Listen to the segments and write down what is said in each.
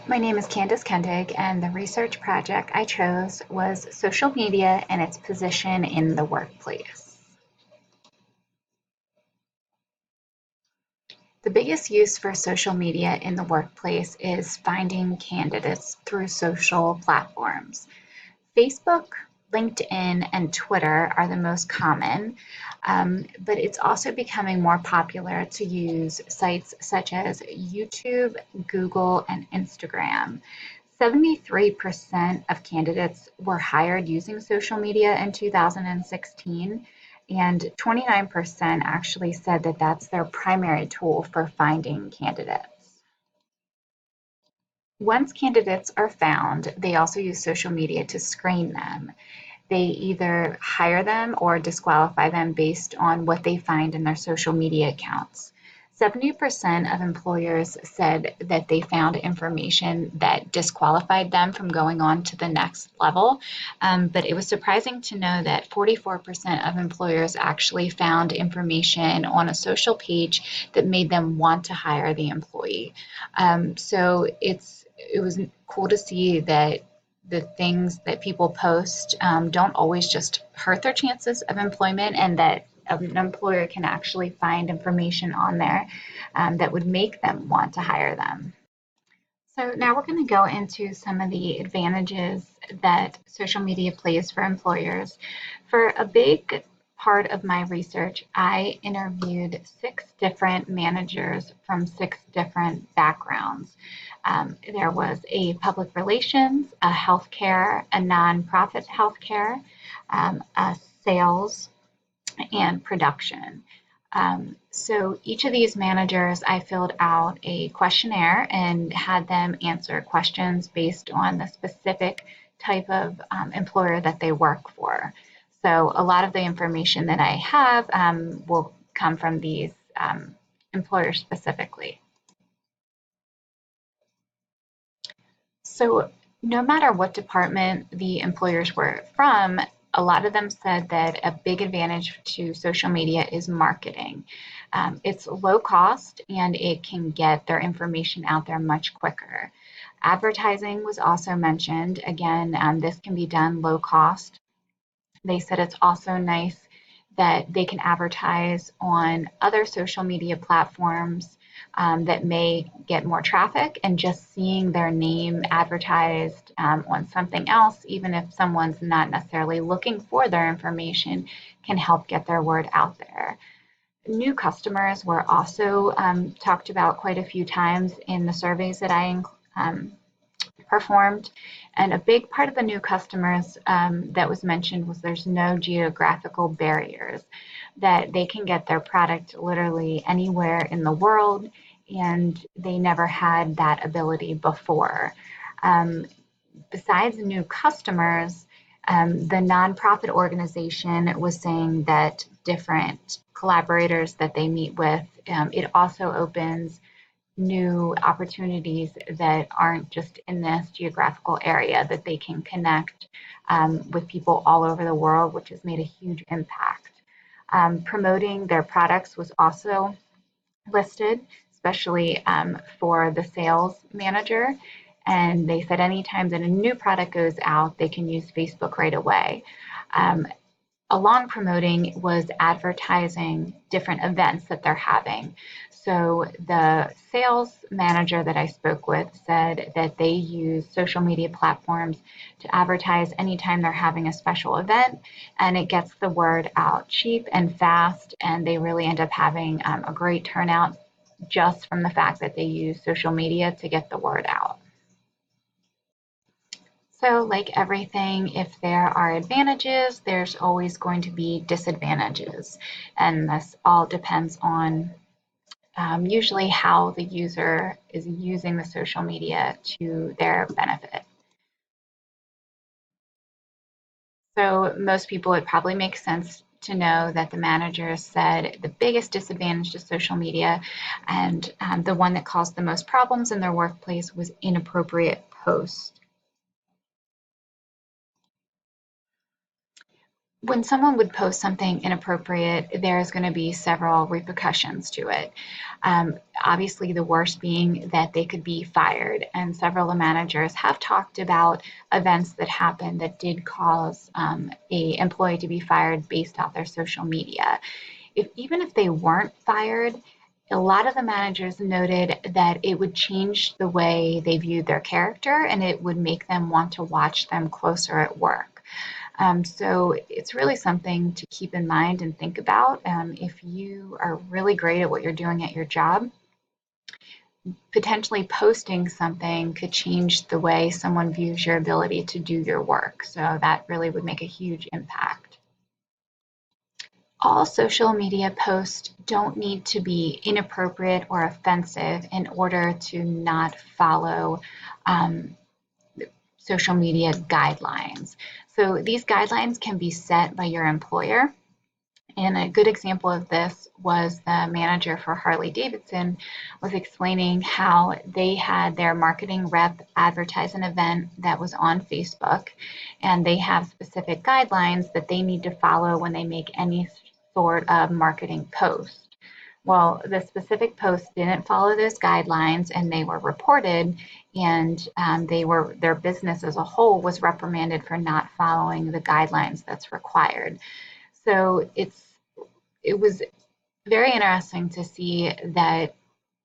My name is Candace Kendig, and the research project I chose was social media and its position in the workplace. The biggest use for social media in the workplace is finding candidates through social platforms. Facebook, LinkedIn, and Twitter are the most common, but it's also becoming more popular to use sites such as YouTube, Google, and Instagram. 73% of candidates were hired using social media in 2016, and 29% actually said that that's their primary tool for finding candidates. Once candidates are found, they also use social media to screen them. They either hire them or disqualify them based on what they find in their social media accounts. 70% of employers said that they found information that disqualified them from going on to the next level. But it was surprising to know that 44% of employers actually found information on a social page that made them want to hire the employee. It was cool to see that the things that people post don't always just hurt their chances of employment, and that an employer can actually find information on there that would make them want to hire them. So now we're going to go into some of the advantages that social media plays for employers. For a big part of my research, I interviewed 6 different managers from 6 different backgrounds. There was a public relations, a healthcare, a nonprofit healthcare, a sales, and production. So each of these managers, I filled out a questionnaire and had them answer questions based on the specific type of employer that they work for. So a lot of the information that I have will come from these employers specifically. So no matter what department the employers were from, a lot of them said that a big advantage to social media is marketing. It's low cost and it can get their information out there much quicker. Advertising was also mentioned. Again, this can be done low cost. They said it's also nice that they can advertise on other social media platforms that may get more traffic, and just seeing their name advertised on something else, even if someone's not necessarily looking for their information, can help get their word out there. New customers were also talked about quite a few times in the surveys that I performed. And a big part of the new customers that was mentioned was there's no geographical barriers, that they can get their product literally anywhere in the world, and they never had that ability before. Besides new customers, the nonprofit organization was saying that different collaborators that they meet with, it also opens new opportunities that aren't just in this geographical area, that they can connect with people all over the world, which has made a huge impact. Promoting their products was also listed, especially for the sales manager. And they said anytime that a new product goes out, they can use Facebook right away. Along promoting was advertising different events that they're having. So the sales manager that I spoke with said that they use social media platforms to advertise anytime they're having a special event, and it gets the word out cheap and fast, and they really end up having a great turnout just from the fact that they use social media to get the word out. So like everything, if there are advantages, there's always going to be disadvantages. And this all depends on usually how the user is using the social media to their benefit. So most people, it probably makes sense to know that the manager said the biggest disadvantage to social media, and the one that caused the most problems in their workplace, was inappropriate posts. when someone would post something inappropriate, there's going to be several repercussions to it. Obviously, the worst being that they could be fired, and several of the managers have talked about events that happened that did cause a employee to be fired based off their social media. Even if they weren't fired, a lot of the managers noted that it would change the way they viewed their character and it would make them want to watch them closer at work. So it's really something to keep in mind and think about. If you are really great at what you're doing at your job, potentially posting something could change the way someone views your ability to do your work. So that really would make a huge impact. All social media posts don't need to be inappropriate or offensive in order to not follow um, social media guidelines. So these guidelines can be set by your employer. And a good example of this was the manager for Harley Davidson was explaining how they had their marketing rep advertise an event that was on Facebook, and they have specific guidelines that they need to follow when they make any sort of marketing post. Well, the specific post didn't follow those guidelines and they were reported, and their business as a whole was reprimanded for not following the guidelines that's required. So it was very interesting to see that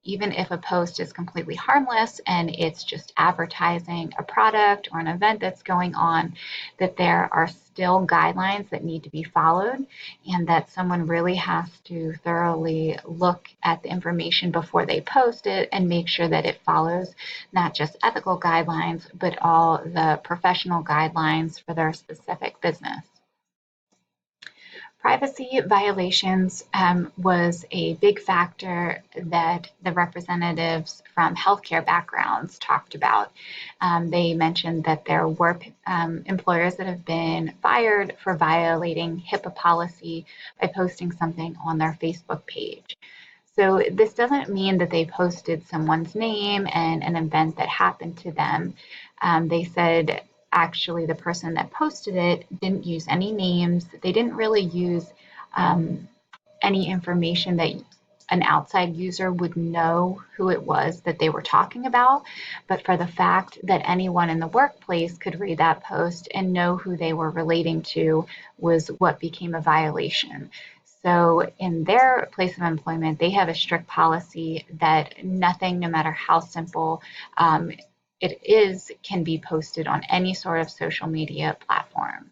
even if a post is completely harmless and it's just advertising a product or an event that's going on, that there are still guidelines that need to be followed and that someone really has to thoroughly look at the information before they post it and make sure that it follows not just ethical guidelines, but all the professional guidelines for their specific business. Privacy violations was a big factor that the representatives from healthcare backgrounds talked about. They mentioned that there were employers that have been fired for violating HIPAA policy by posting something on their Facebook page. So this doesn't mean that they posted someone's name and an event that happened to them. They said actually the person that posted it didn't use any names. They didn't really use any information that an outside user would know who it was that they were talking about, but for the fact that anyone in the workplace could read that post and know who they were relating to was what became a violation. So in their place of employment, they have a strict policy that nothing, no matter how simple it is, can be posted on any sort of social media platform.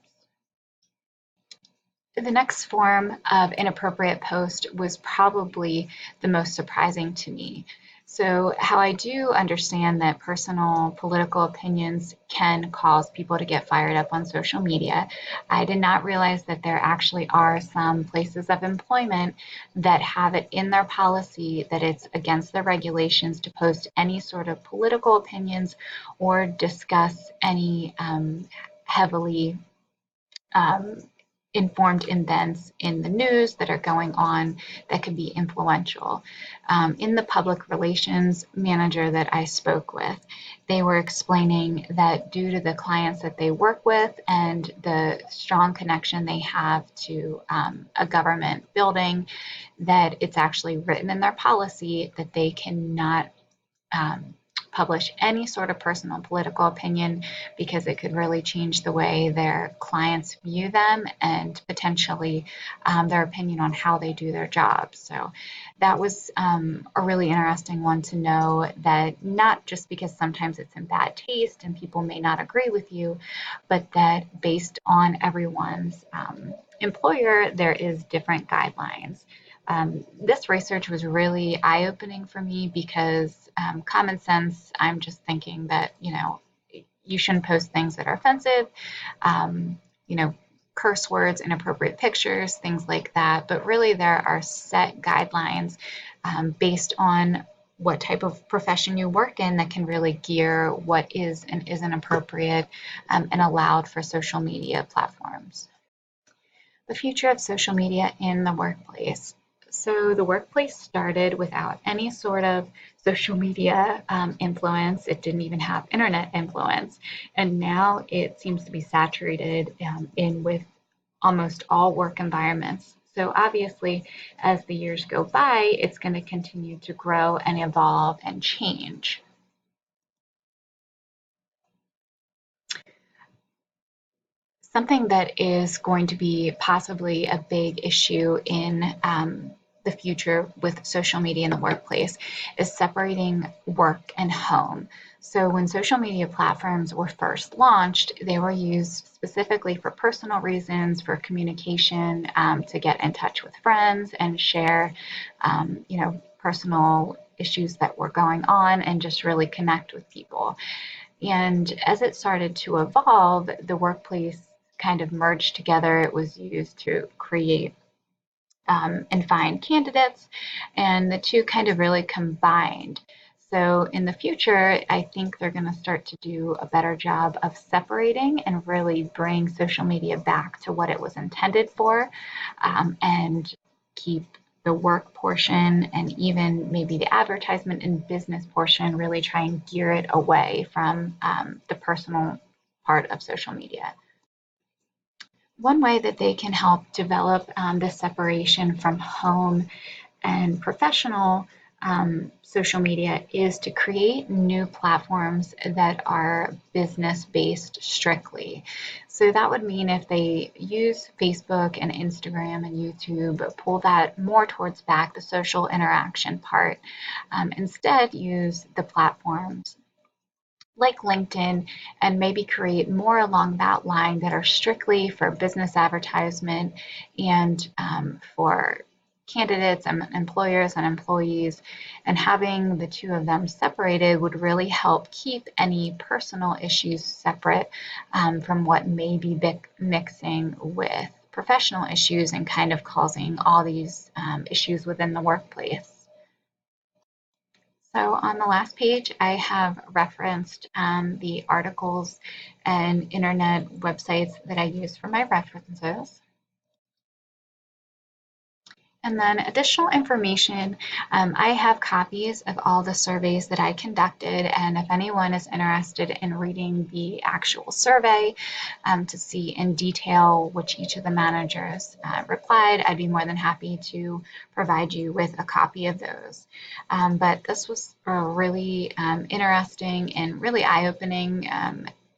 The next form of inappropriate post was probably the most surprising to me. So, how I do understand that personal political opinions can cause people to get fired up on social media, I did not realize that there actually are some places of employment that have it in their policy that it's against their regulations to post any sort of political opinions or discuss any heavily um, informed events in the news that are going on that could be influential. In the public relations manager that I spoke with, they were explaining that due to the clients that they work with and the strong connection they have to a government building, that it's actually written in their policy that they cannot um, publish any sort of personal political opinion because it could really change the way their clients view them and potentially their opinion on how they do their jobs. So that was a really interesting one to know, that not just because sometimes it's in bad taste and people may not agree with you, but that based on everyone's employer, there is different guidelines. This research was really eye-opening for me because common sense, I'm just thinking that, you shouldn't post things that are offensive, um, you know, curse words, inappropriate pictures, things like that. But really, there are set guidelines based on what type of profession you work in that can really gear what is and isn't appropriate and allowed for social media platforms. The future of social media in the workplace. So the workplace started without any sort of social media influence. It didn't even have internet influence. And now it seems to be saturated in with almost all work environments. So obviously, as the years go by, it's going to continue to grow and evolve and change. Something that is going to be possibly a big issue in the future with social media in the workplace is separating work and home. So, when social media platforms were first launched, they were used specifically for personal reasons, for communication, to get in touch with friends and share, personal issues that were going on and just really connect with people. And as it started to evolve, the workplace kind of merged together. It was used to create and find candidates, and the two kind of really combined. So in the future, I think they're going to start to do a better job of separating and really bring social media back to what it was intended for, and keep the work portion and even maybe the advertisement and business portion, really try and gear it away from the personal part of social media. One way that they can help develop this separation from home and professional social media is to create new platforms that are business based strictly. So that would mean if they use Facebook and Instagram and YouTube, pull that more towards back the social interaction part. Instead, use the platforms like LinkedIn and maybe create more along that line that are strictly for business advertisement and for candidates and employers and employees. And having the two of them separated would really help keep any personal issues separate from what may be mixing with professional issues and kind of causing all these issues within the workplace. So on the last page, I have referenced the articles and internet websites that I use for my references. And then additional information, I have copies of all the surveys that I conducted, and if anyone is interested in reading the actual survey to see in detail which each of the managers replied, I'd be more than happy to provide you with a copy of those. But this was a really interesting and really eye-opening.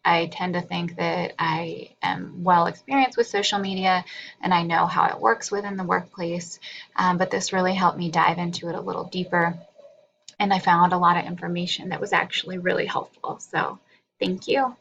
I tend to think that I am well experienced with social media and I know how it works within the workplace, but this really helped me dive into it a little deeper. And I found a lot of information that was actually really helpful. So thank you.